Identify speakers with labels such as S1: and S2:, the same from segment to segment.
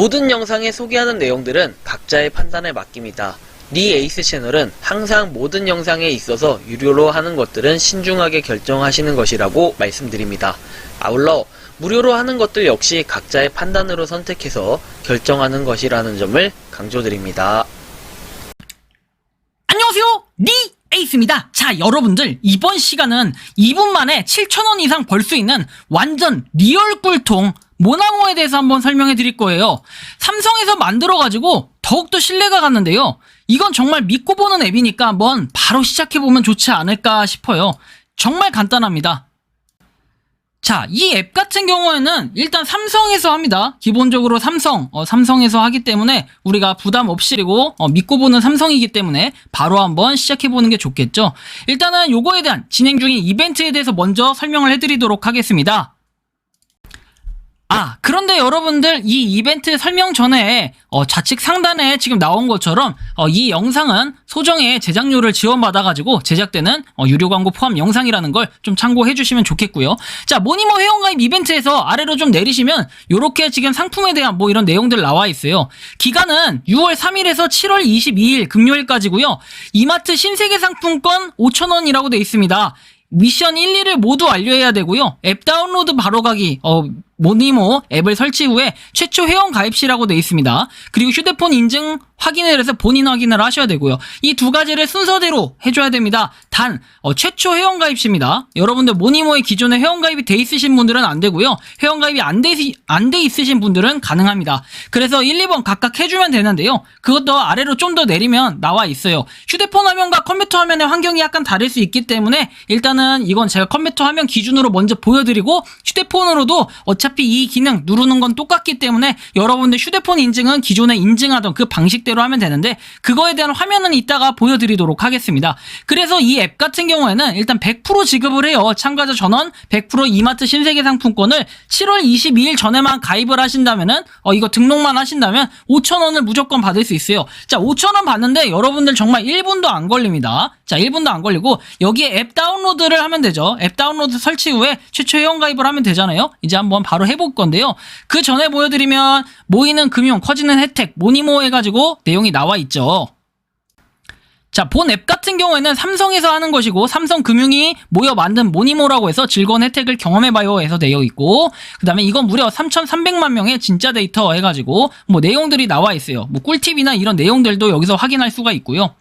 S1: 모든 영상에 소개하는 내용들은 각자의 판단에 맡깁니다. 니 에이스 채널은 항상 모든 영상에 있어서 유료로 하는 것들은 신중하게 결정하시는 것이라고 말씀드립니다. 아울러 무료로 하는 것들 역시 각자의 판단으로 선택해서 결정하는 것이라는 점을 강조드립니다.
S2: 안녕하세요, 니 에이스입니다. 자, 여러분들 이번 시간은 2분 만에 7,000원 이상 벌 수 있는 완전 리얼 꿀통 모나모에 대해서 한번 설명해 드릴 거예요. 삼성에서 만들어가지고 더욱더 신뢰가 갔는데요. 이건 정말 믿고 보는 앱이니까 한번 바로 시작해보면 좋지 않을까 싶어요. 정말 간단합니다. 자, 이 앱 같은 경우에는 일단 삼성에서 합니다. 기본적으로 삼성에서 하기 때문에 우리가 부담 없이 그리고 믿고 보는 삼성이기 때문에 바로 한번 시작해보는 게 좋겠죠. 일단은 요거에 대한 진행 중인 이벤트에 대해서 먼저 설명을 해드리도록 하겠습니다. 그런데 여러분들 이 이벤트 설명 전에 좌측 상단에 지금 나온 것처럼 이 영상은 소정의 제작료를 지원받아가지고 제작되는 유료 광고 포함 영상이라는 걸 좀 참고해 주시면 좋겠고요. 자, 모니모 회원가입 이벤트에서 아래로 좀 내리시면 요렇게 지금 상품에 대한 뭐 이런 내용들 나와 있어요. 기간은 6월 3일에서 7월 22일 금요일까지고요. 이마트 신세계 상품권 5,000원이라고 돼 있습니다. 미션 1, 2를 모두 완료해야 되고요. 앱 다운로드 바로 가기, 모니모 앱을 설치 후에 최초 회원 가입 시라고 되어 있습니다. 그리고 휴대폰 인증 확인을 해서 본인 확인을 하셔야 되고요. 이 두 가지를 순서대로 해줘야 됩니다. 단 최초 회원 가입 시입니다. 여러분들 모니모에 기존에 회원 가입이 돼 있으신 분들은 안 되고요. 회원 가입이 안 돼 있으신 분들은 가능합니다. 그래서 1, 2번 각각 해주면 되는데요. 그것도 아래로 좀 더 내리면 나와 있어요. 휴대폰 화면과 컴퓨터 화면의 환경이 약간 다를 수 있기 때문에 일단은 이건 제가 컴퓨터 화면 기준으로 먼저 보여드리고 휴대폰으로도 어차피 이 기능 누르는 건 똑같기 때문에 여러분들 휴대폰 인증은 기존에 인증하던 그 방식대로 하면 되는데 그거에 대한 화면은 이따가 보여드리도록 하겠습니다. 그래서 이 앱 같은 경우에는 일단 100% 지급을 해요. 참가자 전원 100% 이마트 신세계 상품권을 7월 22일 전에만 가입을 하신다면은 이거 등록만 하신다면 5,000원을 무조건 받을 수 있어요. 자, 5,000원 받는데 여러분들 정말 1분도 안 걸립니다. 자, 1분도 안 걸리고 여기에 앱 다운로드를 하면 되죠. 앱 다운로드 설치 후에 최초 회원 가입을 하면 되잖아요. 이제 한번 바로 해볼 건데요. 그 전에 보여드리면 모이는 금융, 커지는 혜택, 모니모 해가지고 내용이 나와 있죠. 자, 본 앱 같은 경우에는 삼성에서 하는 것이고 삼성금융이 모여 만든 모니모라고 해서 즐거운 혜택을 경험해봐요 해서 되어 있고 그 다음에 이건 무려 3,300만 명의 진짜 데이터 해가지고 뭐 내용들이 나와 있어요. 뭐 꿀팁이나 이런 내용들도 여기서 확인할 수가 있고요.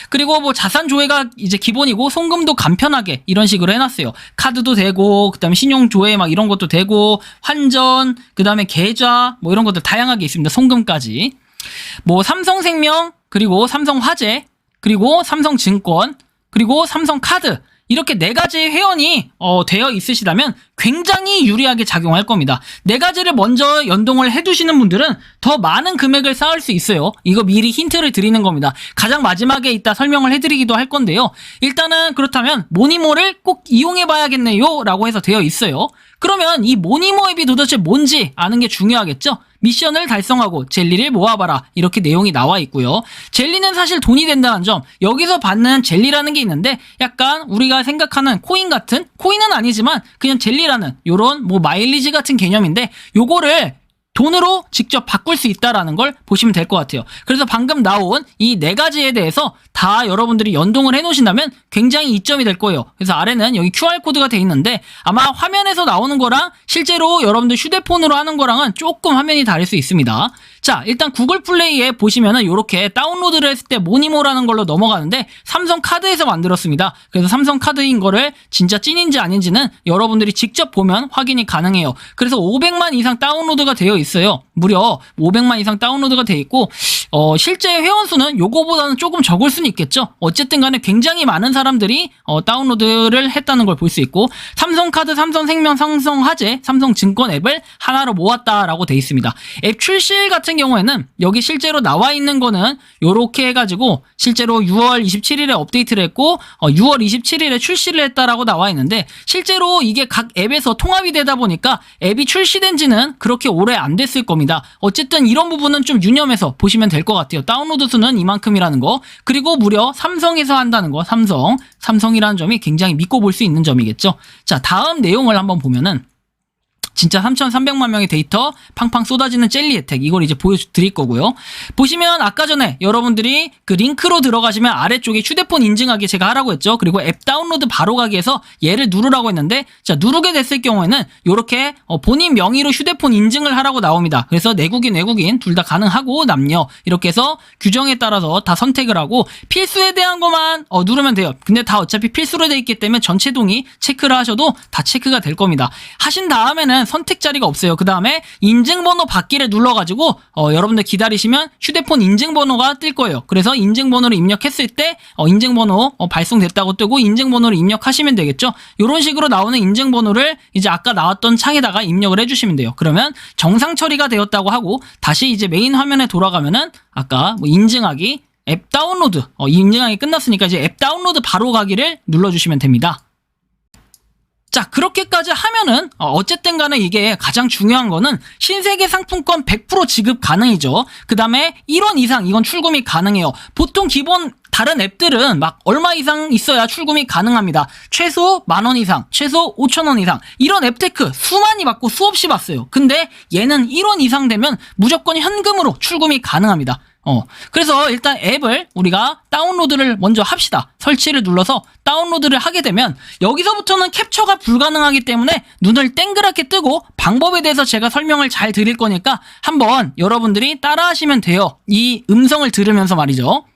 S2: 그리고 뭐 자산 조회가 이제 기본이고 송금도 간편하게 이런 식으로 해놨어요. 카드도 되고 그다음에 신용 조회 막 이런 것도 되고 환전 그다음에 계좌 뭐 이런 것들 다양하게 있습니다. 송금까지 뭐 삼성생명 그리고 삼성화재 그리고 삼성증권 그리고 삼성카드 이렇게 4가지 회원이 되어 있으시다면 굉장히 유리하게 작용할 겁니다. 4가지를 먼저 연동을 해두시는 분들은 더 많은 금액을 쌓을 수 있어요. 이거 미리 힌트를 드리는 겁니다. 가장 마지막에 이따 설명을 해드리기도 할 건데요. 일단은 그렇다면 모니모를 꼭 이용해봐야겠네요 라고 해서 되어 있어요. 그러면 이 모니모 앱이 도대체 뭔지 아는 게 중요하겠죠? 미션을 달성하고 젤리를 모아봐라 이렇게 내용이 나와 있고요. 젤리는 사실 돈이 된다는 점 여기서 받는 젤리라는 게 있는데 약간 우리가 생각하는 코인 같은 코인은 아니지만 그냥 젤리라는 요런 뭐 마일리지 같은 개념인데 요거를 돈으로 직접 바꿀 수 있다라는 걸 보시면 될 것 같아요. 그래서 방금 나온 이 4가지에 대해서 다 여러분들이 연동을 해놓으신다면 굉장히 이점이 될 거예요. 그래서 아래는 여기 QR코드가 돼 있는데 아마 화면에서 나오는 거랑 실제로 여러분들 휴대폰으로 하는 거랑은 조금 화면이 다를 수 있습니다. 자, 일단 구글 플레이에 보시면은 이렇게 다운로드를 했을 때 모니모라는 걸로 넘어가는데 삼성카드에서 만들었습니다. 그래서 삼성카드인 거를 진짜 찐인지 아닌지는 여러분들이 직접 보면 확인이 가능해요. 그래서 500만 이상 다운로드가 되어 있어요. 무려 500만 이상 다운로드가 되어 있고 실제 회원수는 요거보다는 조금 적을 수는 있겠죠. 어쨌든 간에 굉장히 많은 사람들이 다운로드를 했다는 걸 볼 수 있고 삼성카드, 삼성생명, 삼성화재, 삼성증권 앱을 하나로 모았다라고 되어 있습니다. 앱 출시일 같은 경우에는 여기 실제로 나와 있는 거는 요렇게 해가지고 실제로 6월 27일에 업데이트를 했고 6월 27일에 출시를 했다라고 나와 있는데 실제로 이게 각 앱에서 통합이 되다 보니까 앱이 출시된 지는 그렇게 오래 안 됐을 겁니다. 어쨌든 이런 부분은 좀 유념해서 보시면 될 것 같아요. 다운로드 수는 이만큼이라는 거 그리고 무려 삼성에서 한다는 거 삼성이라는 점이 굉장히 믿고 볼 수 있는 점이겠죠. 자, 다음 내용을 한번 보면은 진짜 3,300만 명의 데이터 팡팡 쏟아지는 젤리 혜택, 이걸 이제 보여드릴 거고요. 보시면 아까 전에 여러분들이 그 링크로 들어가시면 아래쪽에 휴대폰 인증하기 제가 하라고 했죠. 그리고 앱 다운로드 바로 가기에서 얘를 누르라고 했는데, 자, 누르게 됐을 경우에는 요렇게 본인 명의로 휴대폰 인증을 하라고 나옵니다. 그래서 내국인 외국인 둘 다 가능하고 남녀 이렇게 해서 규정에 따라서 다 선택을 하고 필수에 대한 것만 누르면 돼요. 근데 다 어차피 필수로 돼 있기 때문에 전체 동의 체크를 하셔도 다 체크가 될 겁니다. 하신 다음에는 선택 자리가 없어요. 그 다음에 인증번호 받기를 눌러가지고 여러분들 기다리시면 휴대폰 인증번호가 뜰 거예요. 그래서 인증번호를 입력했을 때 인증번호 발송됐다고 뜨고 인증번호를 입력하시면 되겠죠. 이런 식으로 나오는 인증번호를 이제 아까 나왔던 창에다가 입력을 해주시면 돼요. 그러면 정상 처리가 되었다고 하고 다시 이제 메인 화면에 돌아가면은 아까 뭐 인증하기 앱 다운로드 인증하기 끝났으니까 이제 앱 다운로드 바로 가기를 눌러주시면 됩니다. 자, 그렇게까지 하면은 어쨌든 간에 이게 가장 중요한 거는 신세계 상품권 100% 지급 가능이죠. 그 다음에 1원 이상 이건 출금이 가능해요. 보통 기본 다른 앱들은 막 얼마 이상 있어야 출금이 가능합니다. 최소 10,000원 이상, 최소 5,000원 이상 이런 앱테크 수많이 받고 수없이 봤어요. 근데 얘는 1원 이상 되면 무조건 현금으로 출금이 가능합니다. 그래서 일단 앱을 우리가 다운로드를 먼저 합시다. 설치를 눌러서 다운로드를 하게 되면 여기서부터는 캡처가 불가능하기 때문에 눈을 땡그랗게 뜨고 방법에 대해서 제가 설명을 잘 드릴 거니까 한번 여러분들이 따라 하시면 돼요. 이 음성을 들으면서 말이죠.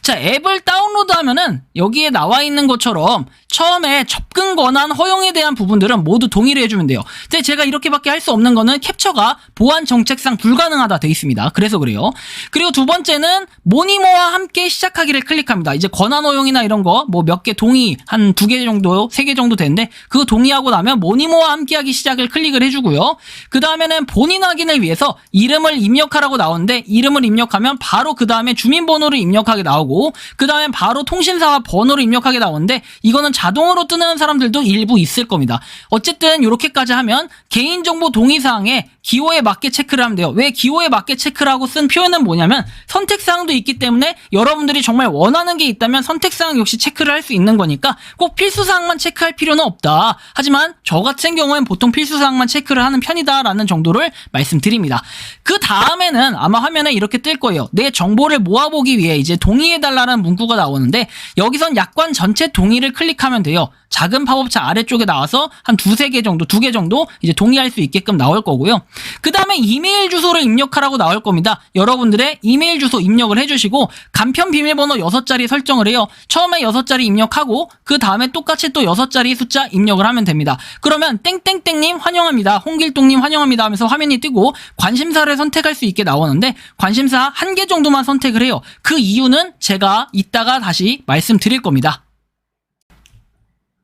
S2: 자, 앱을 다운로드하면은 여기에 나와 있는 것처럼 처음에 접근 권한 허용에 대한 부분들은 모두 동의를 해주면 돼요. 근데 제가 이렇게밖에 할 수 없는 거는 캡처가 보안 정책상 불가능하다 돼 있습니다. 그래서 그래요. 그리고 두 번째는 모니모와 함께 시작하기를 클릭합니다. 이제 권한 허용이나 이런 거 뭐 몇 개 동의 한 2개 정도 3개 정도 되는데 그거 동의하고 나면 모니모와 함께하기 시작을 클릭을 해주고요. 그 다음에는 본인 확인을 위해서 이름을 입력하라고 나오는데 이름을 입력하면 바로 그 다음에 주민번호를 입력하게 나오고 그 다음에 바로 통신사와 번호를 입력하게 나오는데 이거는 자동으로 뜨는 사람들도 일부 있을 겁니다. 어쨌든 이렇게까지 하면 개인정보 동의사항에 기호에 맞게 체크를 하면 돼요. 왜 기호에 맞게 체크라고 쓴 표현은 뭐냐면 선택사항도 있기 때문에 여러분들이 정말 원하는 게 있다면 선택사항 역시 체크를 할 수 있는 거니까 꼭 필수사항만 체크할 필요는 없다. 하지만 저 같은 경우엔 보통 필수사항만 체크를 하는 편이다라는 정도를 말씀드립니다. 그 다음에는 아마 화면에 이렇게 뜰 거예요. 내 정보를 모아보기 위해 이제 동의해달라는 문구가 나오는데 여기선 약관 전체 동의를 클릭하면 돼요. 작은 팝업창 아래쪽에 나와서 한 2-3개 정도, 2개 정도 이제 동의할 수 있게끔 나올 거고요. 그 다음에 이메일 주소를 입력하라고 나올 겁니다. 여러분들의 이메일 주소 입력을 해주시고 간편 비밀번호 6자리 설정을 해요. 처음에 6자리 입력하고 그 다음에 똑같이 또 6자리 숫자 입력을 하면 됩니다. 그러면 땡땡땡님 환영합니다. 홍길동님 환영합니다 하면서 화면이 뜨고 관심사를 선택할 수 있게 나오는데 관심사 1개 정도만 선택을 해요. 그 이유는 제가 이따가 다시 말씀드릴 겁니다.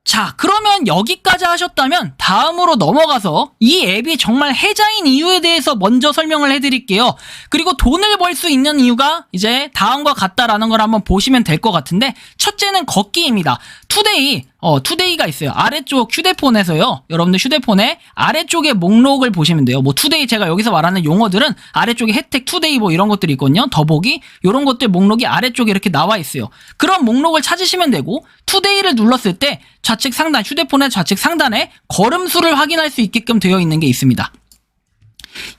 S2: 자, 그러면 여기까지 하셨다면 다음으로 넘어가서 이 앱이 정말 혜자인 이유에 대해서 먼저 설명을 해드릴게요. 그리고 돈을 벌 수 있는 이유가 이제 다음과 같다라는 걸 한번 보시면 될 것 같은데 첫째는 걷기입니다. 투데이가 있어요. 아래쪽 휴대폰에서요. 여러분들 휴대폰에 아래쪽에 목록을 보시면 돼요. 뭐 투데이 제가 여기서 말하는 용어들은 아래쪽에 혜택 투데이 뭐 이런 것들이 있거든요. 더보기 이런 것들 목록이 아래쪽에 이렇게 나와 있어요. 그런 목록을 찾으시면 되고 투데이를 눌렀을 때 좌측 상단 휴대폰의 좌측 상단에 걸음수를 확인할 수 있게끔 되어 있는 게 있습니다.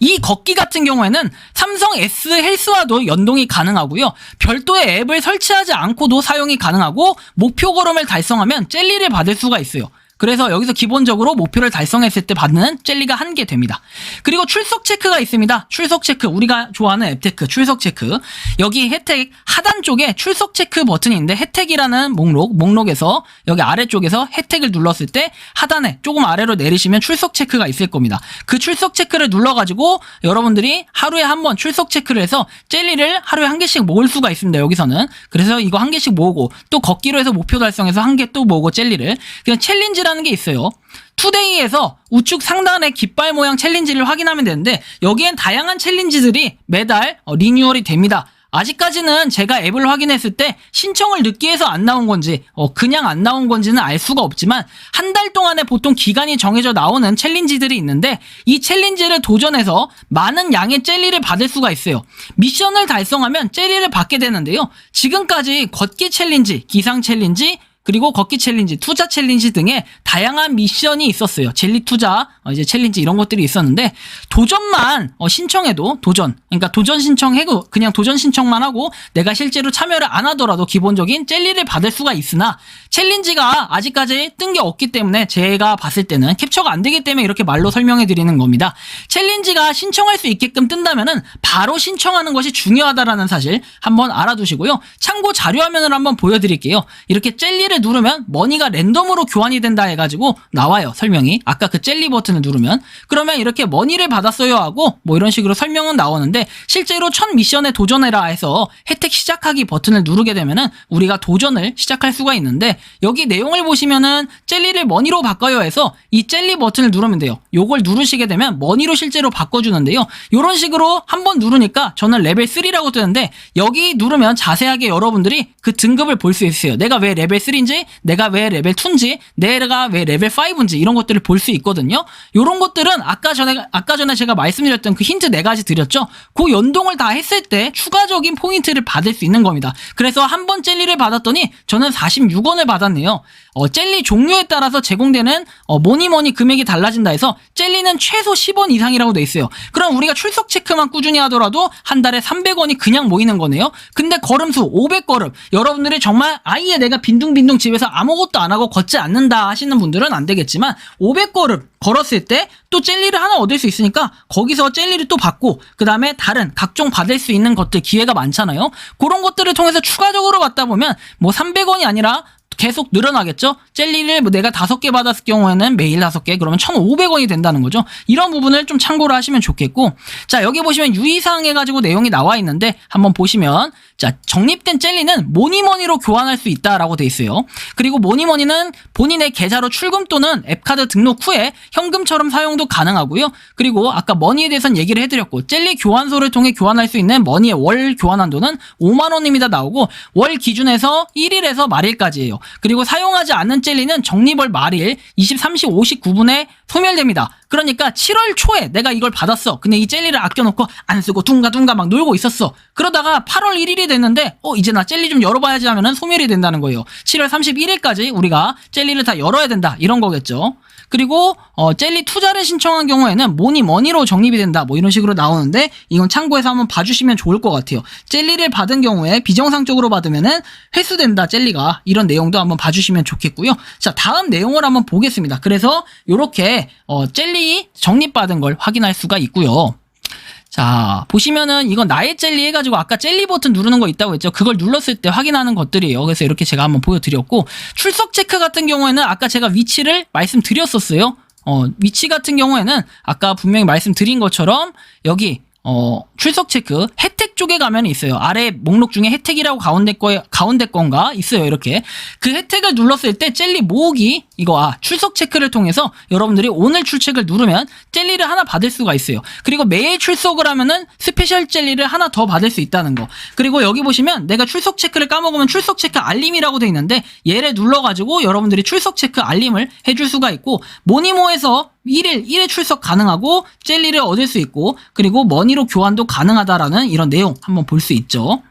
S2: 이 걷기 같은 경우에는 삼성 S 헬스와도 연동이 가능하고요. 별도의 앱을 설치하지 않고도 사용이 가능하고 목표 걸음을 달성하면 젤리를 받을 수가 있어요. 그래서 여기서 기본적으로 목표를 달성했을 때 받는 젤리가 1개 됩니다. 그리고 출석 체크가 있습니다. 출석 체크, 우리가 좋아하는 앱테크 출석 체크. 여기 혜택 하단 쪽에 출석 체크 버튼이 있는데 혜택이라는 목록에서 여기 아래쪽에서 혜택을 눌렀을 때 하단에 조금 아래로 내리시면 출석 체크가 있을 겁니다. 그 출석 체크를 눌러가지고 여러분들이 하루에 한 번 출석 체크를 해서 젤리를 하루에 1개씩 모을 수가 있습니다. 여기서는. 그래서 이거 1개씩 모으고 또 걷기로 해서 목표 달성해서 1개 또 모으고 젤리를. 그냥 챌린지라는 게 있어요. 투데이에서 우측 상단의 깃발 모양 챌린지를 확인하면 되는데 여기엔 다양한 챌린지들이 매달 리뉴얼이 됩니다. 아직까지는 제가 앱을 확인했을 때 신청을 늦게 해서 안 나온 건지 그냥 안 나온 건지는 알 수가 없지만 한 달 동안에 보통 기간이 정해져 나오는 챌린지들이 있는데 이 챌린지를 도전해서 많은 양의 젤리를 받을 수가 있어요. 미션을 달성하면 젤리를 받게 되는데요. 지금까지 걷기 챌린지, 기상 챌린지, 그리고 걷기 챌린지, 투자 챌린지 등의 다양한 미션이 있었어요. 젤리 투자, 이제 챌린지 이런 것들이 있었는데 도전만 신청해도 그러니까 도전 신청해도 그냥 도전 신청만 하고 내가 실제로 참여를 안 하더라도 기본적인 젤리를 받을 수가 있으나 챌린지가 아직까지 뜬 게 없기 때문에 제가 봤을 때는 캡처가 안 되기 때문에 이렇게 말로 설명해 드리는 겁니다. 챌린지가 신청할 수 있게끔 뜬다면은 바로 신청하는 것이 중요하다라는 사실 한번 알아두시고요. 참고 자료 화면을 한번 보여드릴게요. 이렇게 젤리를 누르면 머니가 랜덤으로 교환이 된다 해가지고 나와요. 설명이. 아까 그 젤리 버튼을 누르면 그러면 이렇게 머니를 받았어요 하고 뭐 이런 식으로 설명은 나오는데 실제로 첫 미션에 도전해라 해서 혜택 시작하기 버튼을 누르게 되면은 우리가 도전을 시작할 수가 있는데 여기 내용을 보시면은 젤리를 머니로 바꿔요 해서 이 젤리 버튼을 누르면 돼요. 요걸 누르시게 되면 머니로 실제로 바꿔주는데요. 요런 식으로 한번 누르니까 저는 레벨 3라고 뜨는데 여기 누르면 자세하게 여러분들이 그 등급을 볼 수 있어요. 내가 왜 레벨 3인지, 내가 왜 레벨 2인지, 내가 왜 레벨 5인지 이런 것들을 볼 수 있거든요. 요런 것들은 아까 전에 제가 말씀드렸던 그 힌트 4가지 드렸죠. 그 연동을 다 했을 때 추가적인 포인트를 받을 수 있는 겁니다. 그래서 한 번 젤리를 받았더니 저는 46원을 받았네요. 젤리 종류에 따라서 제공되는 뭐니 금액이 달라진다 해서 젤리는 최소 10원 이상이라고 돼 있어요. 그럼 우리가 출석 체크만 꾸준히 하더라도 한 달에 300원이 그냥 모이는 거네요. 근데 걸음수 500걸음 여러분들이 정말 아예 내가 빈둥빈둥 집에서 아무것도 안 하고 걷지 않는다 하시는 분들은 안 되겠지만 500걸음 걸었을 때 또 젤리를 하나 얻을 수 있으니까 거기서 젤리를 또 받고 그 다음에 다른 각종 받을 수 있는 것들 기회가 많잖아요. 그런 것들을 통해서 추가적으로 받다 보면 뭐 300원이 아니라 계속 늘어나겠죠? 젤리를 뭐 내가 5개 받았을 경우에는 매일 5개 그러면 1,500원이 된다는 거죠. 이런 부분을 좀 참고를 하시면 좋겠고 자 여기 보시면 유의사항 해가지고 내용이 나와 있는데 한번 보시면 자 적립된 젤리는 모니머니로 교환할 수 있다라고 돼 있어요. 그리고 모니머니는 본인의 계좌로 출금 또는 앱카드 등록 후에 현금처럼 사용도 가능하고요. 그리고 아까 머니에 대해서는 얘기를 해드렸고 젤리 교환소를 통해 교환할 수 있는 머니의 월 교환 한도는 5만원입니다 나오고 월 기준에서 1일에서 말일까지예요. 그리고 사용하지 않는 젤리는 적립월 말일 23시 59분에 소멸됩니다. 그러니까 7월 초에 내가 이걸 받았어. 근데 이 젤리를 아껴놓고 안 쓰고 둥가둥가 막 놀고 있었어. 그러다가 8월 1일이 됐는데 이제 나 젤리 좀 열어봐야지 하면은 소멸이 된다는 거예요. 7월 31일까지 우리가 젤리를 다 열어야 된다. 이런 거겠죠. 그리고 젤리 투자를 신청한 경우에는 모니머니로 적립이 된다 뭐 이런 식으로 나오는데 이건 참고해서 한번 봐주시면 좋을 것 같아요. 젤리를 받은 경우에 비정상적으로 받으면은 회수된다 젤리가 이런 내용도 한번 봐주시면 좋겠고요. 자 다음 내용을 한번 보겠습니다. 그래서 요렇게 젤리 적립받은 걸 확인할 수가 있고요. 자 보시면은 이건 나의 젤리 해가지고 아까 젤리 버튼 누르는 거 있다고 했죠. 그걸 눌렀을 때 확인하는 것들이에요. 그래서 이렇게 제가 한번 보여드렸고 출석 체크 같은 경우에는 아까 제가 위치를 말씀드렸었어요. 위치 같은 경우에는 아까 분명히 말씀드린 것처럼 여기 출석 체크 혜택 쪽에 가면 있어요. 아래 목록 중에 혜택이라고 가운데 건가 있어요. 이렇게 그 혜택을 눌렀을 때 젤리 모으기 이거 출석 체크를 통해서 여러분들이 오늘 출첵을 누르면 젤리를 하나 받을 수가 있어요. 그리고 매일 출석을 하면은 스페셜 젤리를 하나 더 받을 수 있다는 거. 그리고 여기 보시면 내가 출석 체크를 까먹으면 출석 체크 알림이라고 돼 있는데 얘를 눌러가지고 여러분들이 출석 체크 알림을 해줄 수가 있고 모니모에서 1회 출석 가능하고 젤리를 얻을 수 있고 그리고 머니로 교환도 가능하다라는 이런 내용 한번 볼 수 있죠.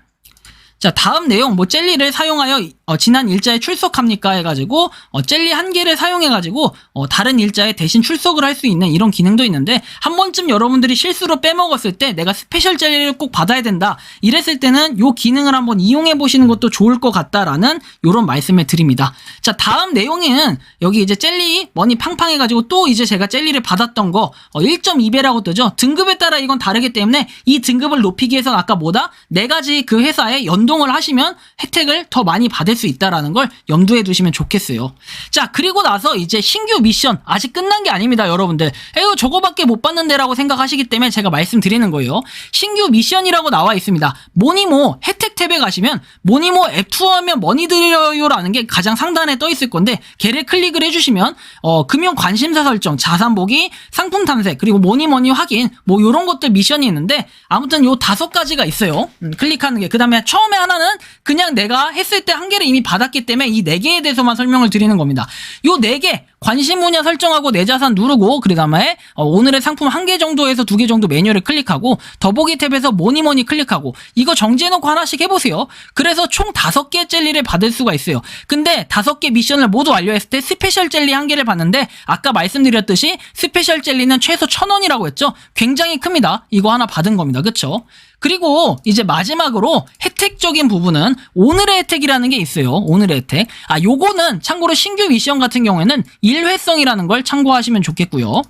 S2: 자 다음 내용 뭐 젤리를 사용하여 지난 일자에 출석합니까 해가지고 젤리 1개를 사용해가지고 다른 일자에 대신 출석을 할 수 있는 이런 기능도 있는데 한 번쯤 여러분들이 실수로 빼먹었을 때 내가 스페셜 젤리를 꼭 받아야 된다 이랬을 때는 요 기능을 한번 이용해 보시는 것도 좋을 것 같다라는 요런 말씀을 드립니다. 자 다음 내용에는 여기 이제 젤리 머니 팡팡 해가지고 또 이제 제가 젤리를 받았던 거 1.2배라고 뜨죠. 등급에 따라 이건 다르기 때문에 이 등급을 높이기 위해서는 아까 뭐다? 4가지 그 회사에 연동을 하시면 혜택을 더 많이 받을 수 있다라는 걸 염두에 두시면 좋겠어요. 자 그리고 나서 이제 신규 미션 아직 끝난 게 아닙니다. 여러분들 에휴 저거밖에 못 받는데 라고 생각하시기 때문에 제가 말씀드리는 거예요. 신규 미션이라고 나와 있습니다. 모니모 혜택 탭에 가시면 모니모 앱 투어하면 머니 드려요 라는 게 가장 상단에 떠 있을 건데 걔를 클릭을 해주시면 금융 관심사 설정, 자산 보기, 상품 탐색 그리고 모니머니 확인 뭐 요런 것들 미션이 있는데 아무튼 요 5가지가 있어요. 클릭하는 게 그 다음에 처음에 하나는 그냥 내가 했을 때 1개를 이미 받았기 때문에 이 4개에 대해서만 설명을 드리는 겁니다. 요 4개 관심 분야 설정하고 내 자산 누르고 그 다음에 오늘의 상품 1개 정도에서 2개 정도 메뉴를 클릭하고 더보기 탭에서 뭐니 클릭하고 이거 정지해놓고 하나씩 해보세요. 그래서 총 5개 젤리를 받을 수가 있어요. 근데 5개 미션을 모두 완료했을 때 스페셜 젤리 1개를 받는데 아까 말씀드렸듯이 스페셜 젤리는 최소 1,000원이라고 했죠. 굉장히 큽니다. 이거 하나 받은 겁니다. 그쵸? 그리고 이제 마지막으로 혜택적인 부분은 오늘의 혜택이라는 게 있어요. 오늘의 혜택. 요거는 참고로 신규 미션 같은 경우에는 일회성이라는 걸 참고하시면 좋겠고요.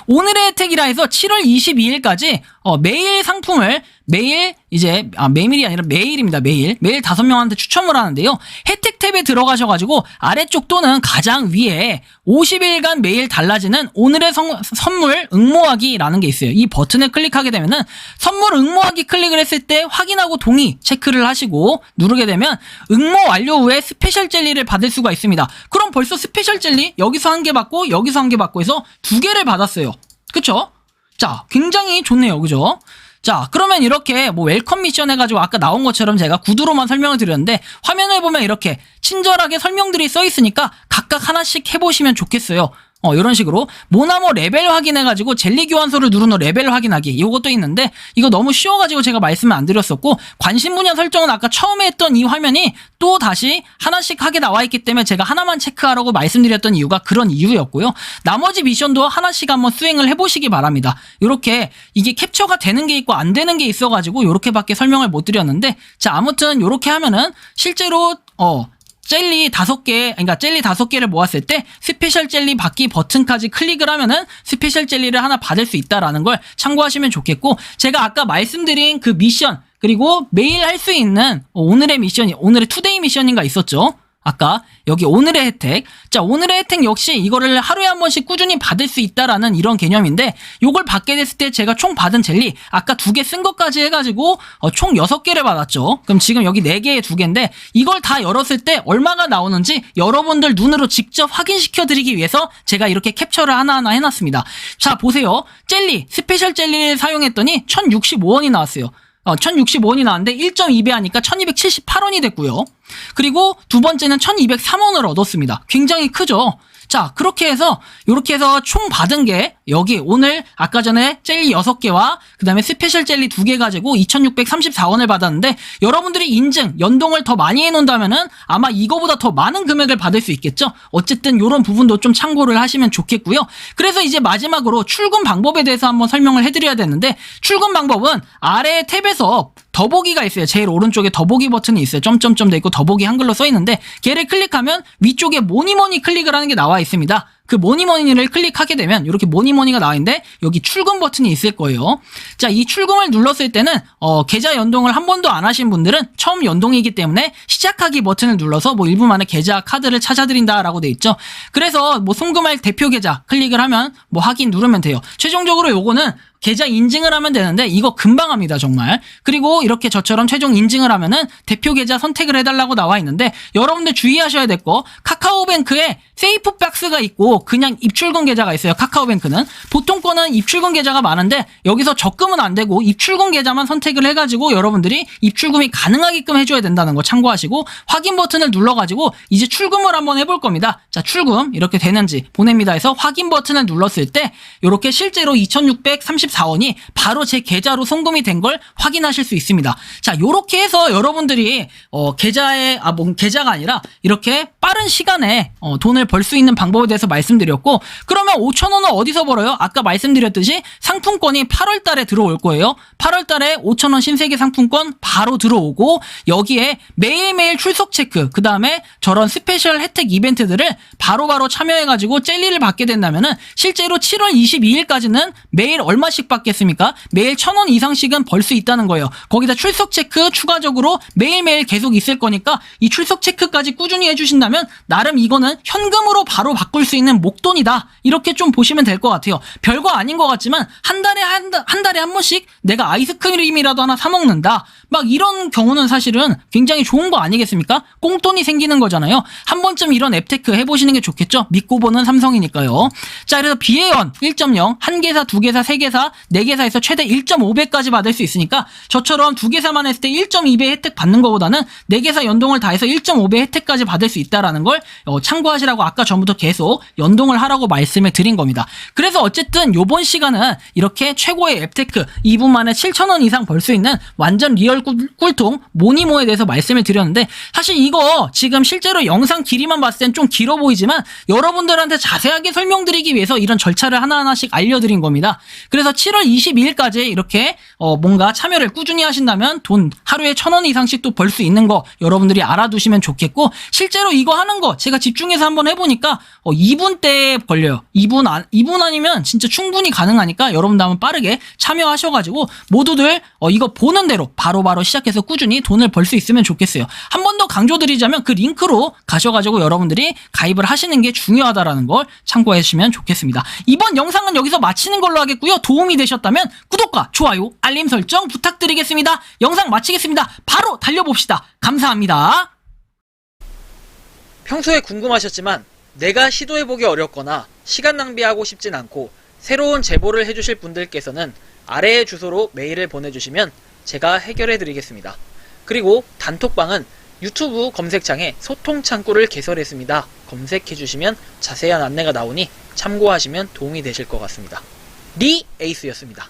S2: 오늘의 혜택이라 해서 7월 22일까지 매일 상품을 매일 이제 매일이 아니라 매일입니다. 매일 5명한테 추첨을 하는데요. 혜택 탭에 들어가셔가지고 아래쪽 또는 가장 위에 50일간 매일 달라지는 오늘의 선물 응모하기라는 게 있어요. 이 버튼을 클릭하게 되면은 선물 응모하기 클릭을 했을 때 확인하고 동의 체크를 하시고 누르게 되면 응모 완료 후에 스페셜 젤리를 받을 수가 있습니다. 그럼 벌써 스페셜 젤리 여기서 1개 받고 여기서 1개 받고 해서 2개를 받았어요. 그쵸? 자, 굉장히 좋네요. 그죠? 자, 그러면 이렇게 뭐 웰컴 미션 해가지고 아까 나온 것처럼 제가 구두로만 설명을 드렸는데 화면을 보면 이렇게 친절하게 설명들이 써 있으니까 각각 하나씩 해보시면 좋겠어요. 이런 식으로 모나모 레벨 확인해가지고 젤리 교환소를 누르는 레벨 확인하기 이것도 있는데 이거 너무 쉬워가지고 제가 말씀을 안 드렸었고 관심 분야 설정은 아까 처음에 했던 이 화면이 또 다시 하나씩 하게 나와있기 때문에 제가 하나만 체크하라고 말씀드렸던 이유가 그런 이유였고요. 나머지 미션도 하나씩 한번 수행을 해보시기 바랍니다. 이렇게 이게 캡처가 되는 게 있고 안 되는 게 있어가지고 이렇게밖에 설명을 못 드렸는데 자 아무튼 이렇게 하면은 실제로 젤리 5개, 그러니까 젤리 5개를 모았을 때 스페셜 젤리 받기 버튼까지 클릭을 하면은 스페셜 젤리를 하나 받을 수 있다라는 걸 참고하시면 좋겠고 제가 아까 말씀드린 그 미션 그리고 매일 할 수 있는 오늘의 미션이 오늘의 투데이 미션인가 있었죠. 아까 여기 오늘의 혜택. 자, 오늘의 혜택 역시 이거를 하루에 한 번씩 꾸준히 받을 수 있다라는 이런 개념인데 요걸 받게 됐을 때 제가 총 받은 젤리 아까 2개 쓴 것까지 해가지고 총 6개를 받았죠. 그럼 지금 여기 4개에 2개인데 이걸 다 열었을 때 얼마가 나오는지 여러분들 눈으로 직접 확인시켜 드리기 위해서 제가 이렇게 캡처를 하나하나 해놨습니다. 자, 보세요. 젤리, 스페셜 젤리를 사용했더니 1,065원이 나왔어요. 1,065원이 나왔는데 1.2배 하니까 1,278원이 됐고요. 그리고 두 번째는 1,203원을 얻었습니다. 굉장히 크죠? 자, 그렇게 해서 이렇게 해서 총 받은 게 여기 오늘 아까 전에 젤리 6개와 그 다음에 스페셜 젤리 2개 가지고 2,634원을 받았는데 여러분들이 인증, 연동을 더 많이 해놓는다면은 아마 이거보다 더 많은 금액을 받을 수 있겠죠? 어쨌든 이런 부분도 좀 참고를 하시면 좋겠고요. 그래서 이제 마지막으로 출금 방법에 대해서 한번 설명을 해드려야 되는데 출금 방법은 아래 탭에서 더보기가 있어요. 제일 오른쪽에 더보기 버튼이 있어요. 점점점 돼 있고 더보기 한글로 써 있는데 걔를 클릭하면 위쪽에 뭐니뭐니 클릭을 하는 게 나와 있습니다. 그 뭐니뭐니를 클릭하게 되면 이렇게 뭐니뭐니가 나와 있는데 여기 출금 버튼이 있을 거예요. 자, 이 출금을 눌렀을 때는 계좌 연동을 한 번도 안 하신 분들은 처음 연동이기 때문에 시작하기 버튼을 눌러서 뭐 1분 만에 계좌 카드를 찾아드린다라고 돼 있죠. 그래서 뭐 송금할 대표 계좌 클릭을 하면 뭐 확인 누르면 돼요. 최종적으로 요거는 계좌 인증을 하면 되는데 이거 금방 합니다. 정말. 그리고 이렇게 저처럼 최종 인증을 하면은 대표 계좌 선택을 해달라고 나와 있는데 여러분들 주의하셔야 될 거 카카오뱅크에 세이프 박스가 있고 그냥 입출금 계좌가 있어요. 카카오뱅크는 보통 거는 입출금 계좌가 많은데 여기서 적금은 안 되고 입출금 계좌만 선택을 해가지고 여러분들이 입출금이 가능하게끔 해줘야 된다는 거 참고하시고 확인 버튼을 눌러가지고 이제 출금을 한번 해볼 겁니다. 자, 출금 이렇게 되는지 보냅니다 해서 확인 버튼을 눌렀을 때 이렇게 실제로 2,634원이 바로 제 계좌로 송금이 된 걸 확인하실 수 있습니다. 자, 요렇게 해서 여러분들이 계좌가 아니라 이렇게 빠른 시간에 돈을 벌 수 있는 방법에 대해서 말씀드렸고 그러면 5,000원은 어디서 벌어요? 아까 말씀드렸듯이 상품권이 8월 달에 들어올 거예요. 8월 달에 5,000원 신세계 상품권 바로 들어오고 여기에 매일매일 출석 체크 그 다음에 저런 스페셜 혜택 이벤트들을 바로바로 참여해가지고 젤리를 받게 된다면은 실제로 7월 22일까지는 매일 얼마씩 받겠습니까? 매일 1,000원 이상씩은 벌 수 있다는 거예요. 거기다 출석 체크 추가적으로 매일매일 계속 있을 거니까 이 출석 체크까지 꾸준히 해주신다면 나름 이거는 현금으로 바로 바꿀 수 있는 되는 목돈이다. 이렇게 좀 보시면 될 것 같아요. 별거 아닌 것 같지만 한 달에 한 번씩 내가 아이스크림이라도 하나 사 먹는다. 막 이런 경우는 사실은 굉장히 좋은 거 아니겠습니까? 꽁돈이 생기는 거잖아요. 한 번쯤 이런 앱테크 해보시는 게 좋겠죠? 믿고 보는 삼성이니까요. 자, 그래서 비회원 1.0, 1개사, 2개사, 3개사, 4개사에서 최대 1.5배까지 받을 수 있으니까 저처럼 2개사만 했을 때 1.2배 혜택 받는 것보다는 4개사 연동을 다 해서 1.5배 혜택까지 받을 수 있다라는 걸 참고하시라고 아까 전부터 계속 연동을 하라고 말씀을 드린 겁니다. 그래서 어쨌든 요번 시간은 이렇게 최고의 앱테크 2분 만에 7,000원 이상 벌 수 있는 완전 리얼 꿀통 모니모에 대해서 말씀을 드렸는데, 사실 이거 지금 실제로 영상 길이만 봤을 땐 좀 길어 보이지만 여러분들한테 자세하게 설명드리기 위해서 이런 절차를 하나하나씩 알려드린 겁니다. 그래서 7월 22일까지 이렇게 뭔가 참여를 꾸준히 하신다면 돈 하루에 1,000원 이상씩 또 벌 수 있는 거 여러분들이 알아두시면 좋겠고, 실제로 이거 하는 거 제가 집중해서 한번 해보니까 2분대에 걸려요. 2분 아니면 진짜 충분히 가능하니까 여러분들 한번 빠르게 참여하셔가지고 모두들 이거 보는 대로 바로바로 시작해서 꾸준히 돈을 벌 수 있으면 좋겠어요. 한 번 더 강조드리자면 그 링크로 가셔가지고 여러분들이 가입을 하시는 게 중요하다라는 걸 참고해 주시면 좋겠습니다. 이번 영상은 여기서 마치는 걸로 하겠고요. 도움이 되셨다면 구독과 좋아요, 알림 설정 부탁드리겠습니다. 영상 마치겠습니다. 바로 달려봅시다. 감사합니다.
S1: 평소에 궁금하셨지만 내가 시도해보기 어렵거나 시간 낭비하고 싶진 않고 새로운 제보를 해주실 분들께서는 아래의 주소로 메일을 보내주시면 제가 해결해드리겠습니다. 그리고 단톡방은 유튜브 검색창에 소통창구를 개설했습니다. 검색해주시면 자세한 안내가 나오니 참고하시면 도움이 되실 것 같습니다. 리 에이스였습니다.